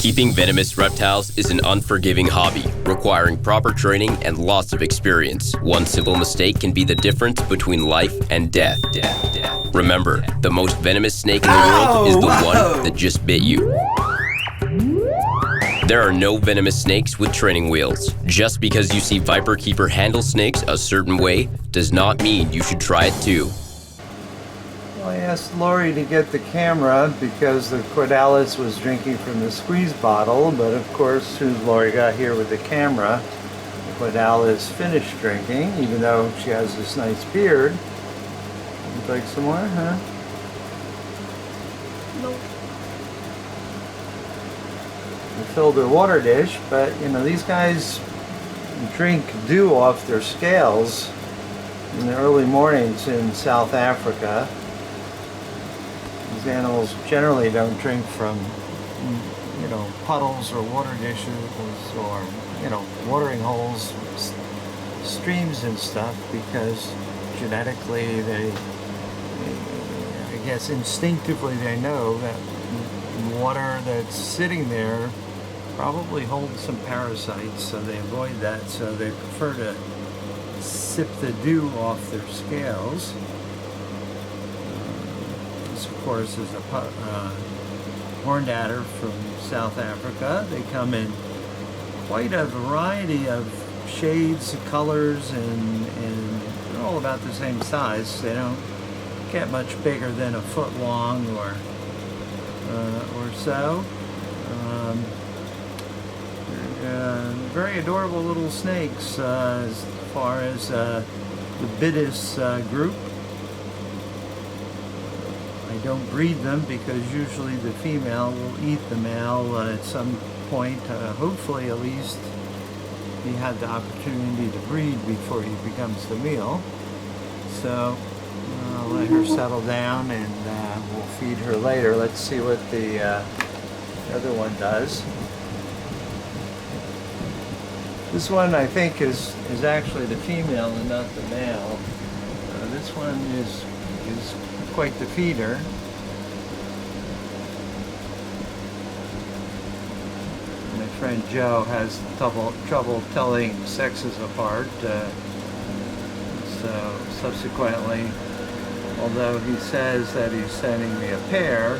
Keeping venomous reptiles is an unforgiving hobby, requiring proper training and lots of experience. One simple mistake can be the difference between life and death. Remember, the most venomous snake in the world is the one that just bit you. There are no venomous snakes with training wheels. Just because you see Viperkeeper handle snakes a certain way does not mean you should try it too. Well, I asked Lori to get the camera because the Cordalis was drinking from the squeeze bottle, but of course, as soon as Lori got here with the camera, the Cordalis finished drinking, even though she has this nice beard. Would you like some more, huh? Nope. We filled her water dish, but you know, these guys drink dew off their scales in the early mornings in South Africa. These animals generally don't drink from, you know, puddles or water dishes or, you know, watering holes, streams and stuff, because genetically I guess instinctively they know that water that's sitting there probably holds some parasites, so they avoid that, so they prefer to sip the dew off their scales. This, of course, is a horned adder from South Africa. They come in quite a variety of shades, colors, and they're all about the same size. They don't get much bigger than a foot long or so. Very adorable little snakes as far as the Bitis group. I don't breed them because usually the female will eat the male at some point. Hopefully at least he had the opportunity to breed before he becomes the meal. So I'll let her settle down and we'll feed her later. Let's see what the other one does. This one I think is actually the female and not the male. This one is quite the feeder. My friend Joe has trouble telling sexes apart. So subsequently, although he says that he's sending me a pair,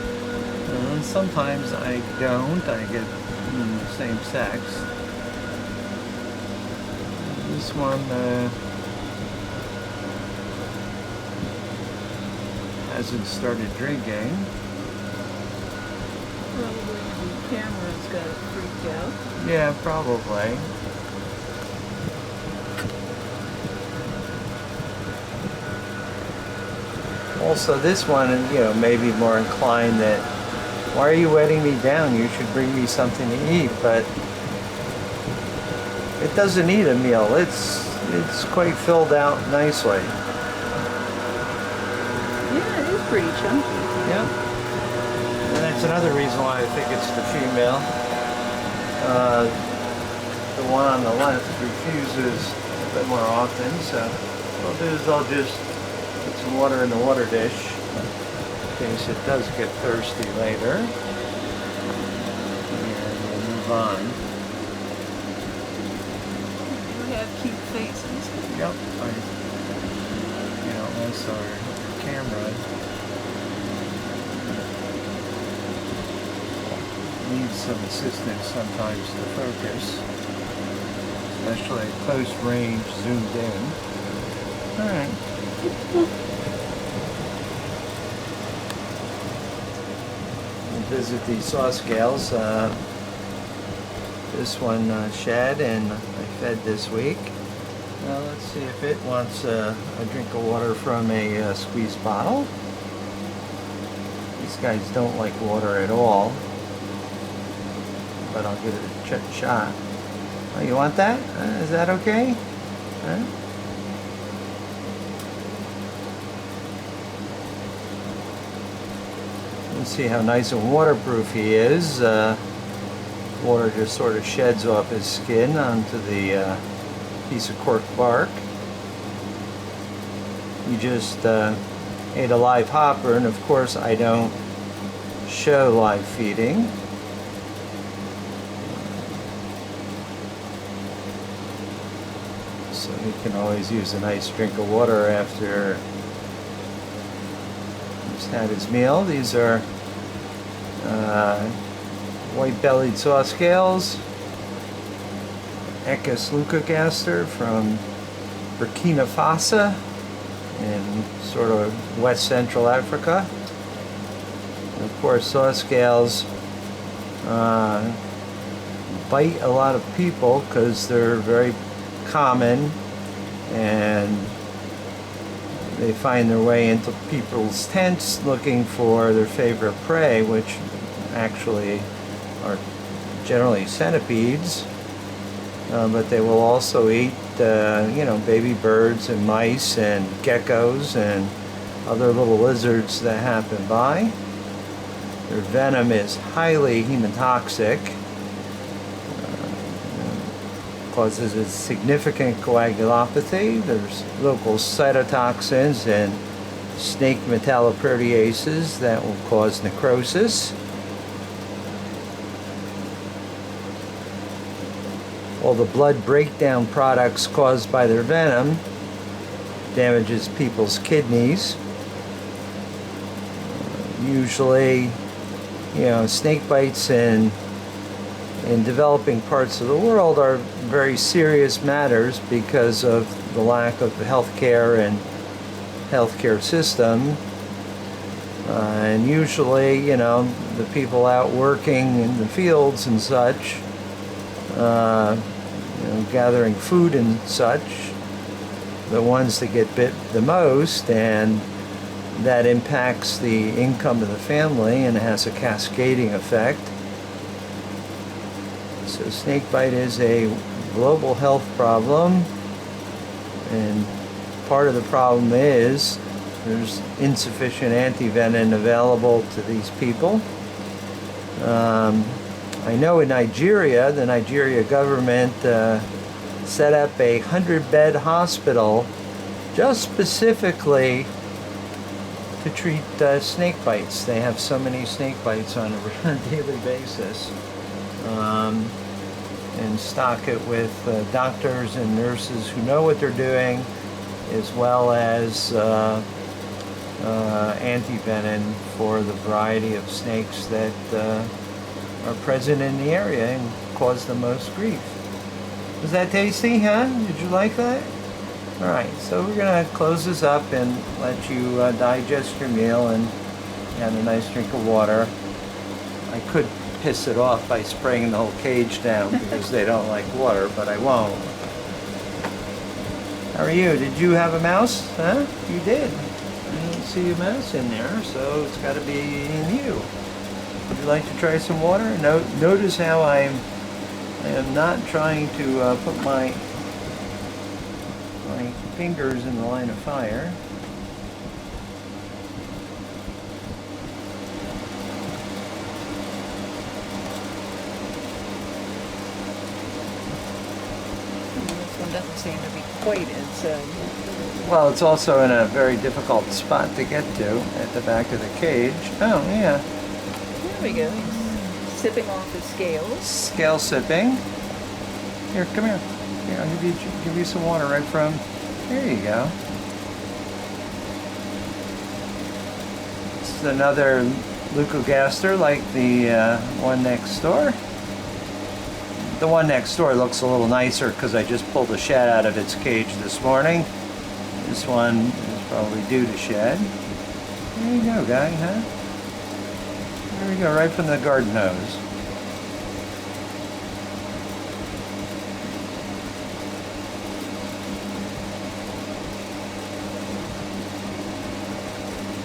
sometimes I don't. I get the same sex. This one hasn't started drinking. Probably the camera's got it freaked out. Yeah, probably. Also, this one, you know, may be more inclined that, why are you wetting me down? You should bring me something to eat. But it doesn't need a meal. It's quite filled out nicely. Yeah, it is pretty chunky. Yeah. And that's another reason why I think it's the female. The one on the left refuses a bit more often, so what I'll do is I'll just put some water in the water dish in case it does get thirsty later. And we'll move on. We have cute faces. Yep. That's our camera. Needs some assistance sometimes to focus, especially at close range, zoomed in. All right. We'll visit the saw scales. This one shed and I fed this week. Now let's see if it wants a drink of water from a squeeze bottle. These guys don't like water at all, but I'll give it a shot. Oh, you want that? Is that okay? Huh? Let's see how nice and waterproof he is. Water just sort of sheds off his skin onto the piece of cork bark. You just ate a live hopper, and of course I don't show live feeding. he can always use a nice drink of water after he's had his meal. These are white-bellied saw scales, Echis leucogaster from Burkina Faso in sort of west central Africa. And of course, saw scales bite a lot of people because they're very common, and they find their way into people's tents looking for their favorite prey, which actually are generally centipedes, but they will also eat baby birds and mice and geckos and other little lizards that happen by. Their venom is highly hemotoxic, causes a significant coagulopathy. There's local cytotoxins and snake metalloproteases that will cause necrosis. All the blood breakdown products caused by their venom damages people's kidneys. Usually, snake bites in developing parts of the world are very serious matters because of the lack of healthcare and healthcare system. And usually, the people out working in the fields and such, gathering food and such, the ones that get bit the most, and that impacts the income of the family and has a cascading effect. So snakebite is a global health problem, and part of the problem is there's insufficient anti-venom available to these people. I know in Nigeria, the Nigeria government set up a 100-bed hospital just specifically to treat snake bites. They have so many snake bites on a daily basis. And stock it with doctors and nurses who know what they're doing, as well as anti-venom for the variety of snakes that are present in the area and cause the most grief. Was that tasty, huh? Did you like that? Alright, so we're going to close this up and let you digest your meal and have a nice drink of water. I could piss it off by spraying the whole cage down because they don't like water, but I won't. How are you? Did you have a mouse? Huh? You did. I didn't see a mouse in there, so it's got to be in you. Would you like to try some water? Notice how I am not trying to put my fingers in the line of fire. This one doesn't seem to be quite as... Well, it's also in a very difficult spot to get to at the back of the cage. Oh, yeah. There we go. He's sipping off his scales. Scale sipping. Here, come here. Here, I'll give you some water right from... There you go. This is another leucogaster like the one next door. The one next door looks a little nicer because I just pulled the shed out of its cage this morning. This one is probably due to shed. There you go, guy, huh? There we go, right from the garden hose.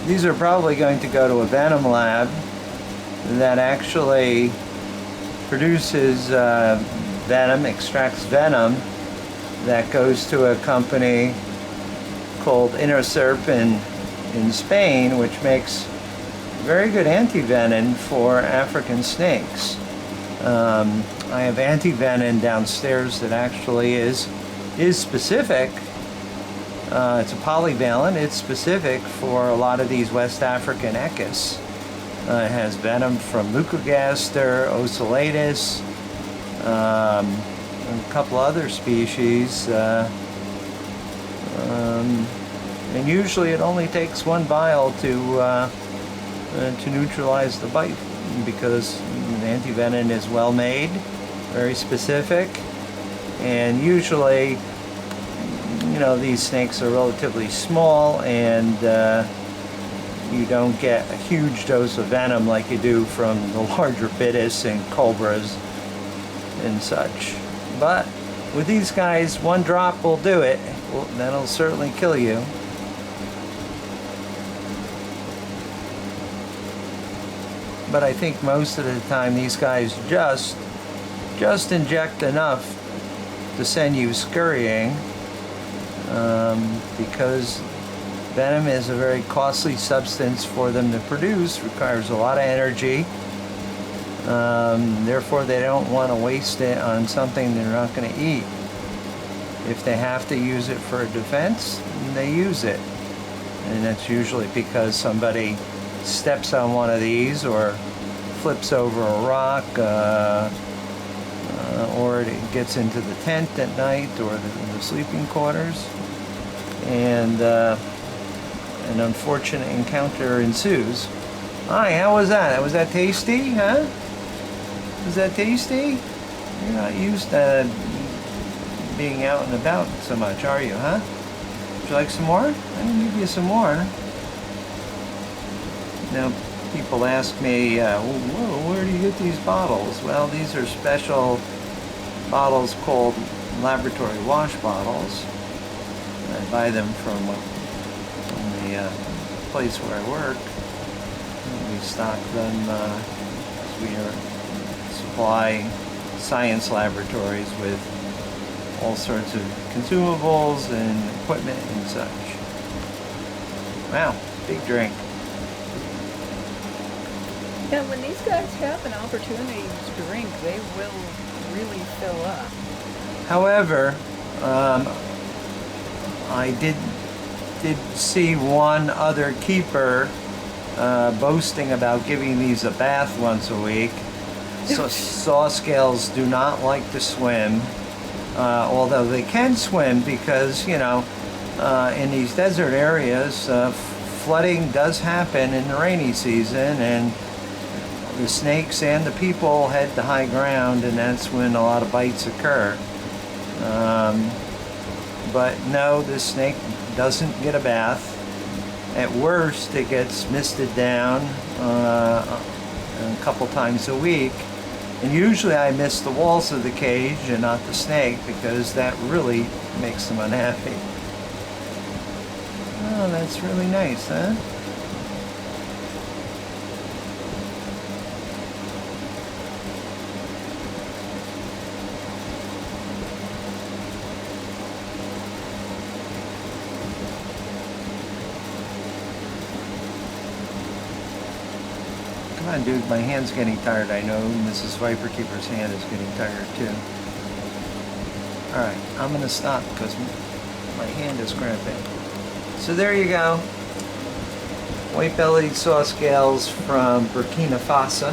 These are probably going to go to a venom lab that actually produces venom, extracts venom that goes to a company called Interserp in Spain, which makes very good anti-venom for African snakes. I have anti-venom downstairs that actually is specific. It's a polyvalent. It's specific for a lot of these West African echis. It has venom from leucogaster, ocellatus, and a couple other species And usually it only takes one vial to neutralize the bite, because the anti-venom is well made, very specific, and usually, you know, these snakes are relatively small, and you don't get a huge dose of venom like you do from the larger bitis and cobras and such. But with these guys, one drop will do it. Well, that'll certainly kill you. But I think most of the time these guys just inject enough to send you scurrying, because venom is a very costly substance for them to produce, requires a lot of energy. Therefore, they don't want to waste it on something they're not going to eat. If they have to use it for a defense, they use it. And that's usually because somebody steps on one of these or flips over a rock, or it gets into the tent at night or the sleeping quarters, and an unfortunate encounter ensues. Hi, how was that? Was that tasty, huh? Was that tasty? You're not used to being out and about so much, are you, huh? Would you like some more? I can give you some more. Now, people ask me, whoa, where do you get these bottles? Well, these are special bottles called laboratory wash bottles. I buy them from the place where I work. We stock them, we supply science laboratories with all sorts of consumables and equipment and such. Wow, big drink. Yeah, when these guys have an opportunity to drink, they will really fill up. However, I did see one other keeper boasting about giving these a bath once a week. So saw scales do not like to swim, although they can swim because, you know, in these desert areas, flooding does happen in the rainy season, and the snakes and the people head to high ground, and that's when a lot of bites occur. But no, this snake doesn't get a bath. At worst, it gets misted down a couple times a week. And usually I mist the walls of the cage and not the snake, because that really makes them unhappy. Oh, that's really nice, huh? Come on, dude, my hand's getting tired. I know Mrs. Viperkeeper's hand is getting tired too. Alright, I'm gonna stop because my hand is cramping. So there you go. White-bellied saw scales from Burkina Faso.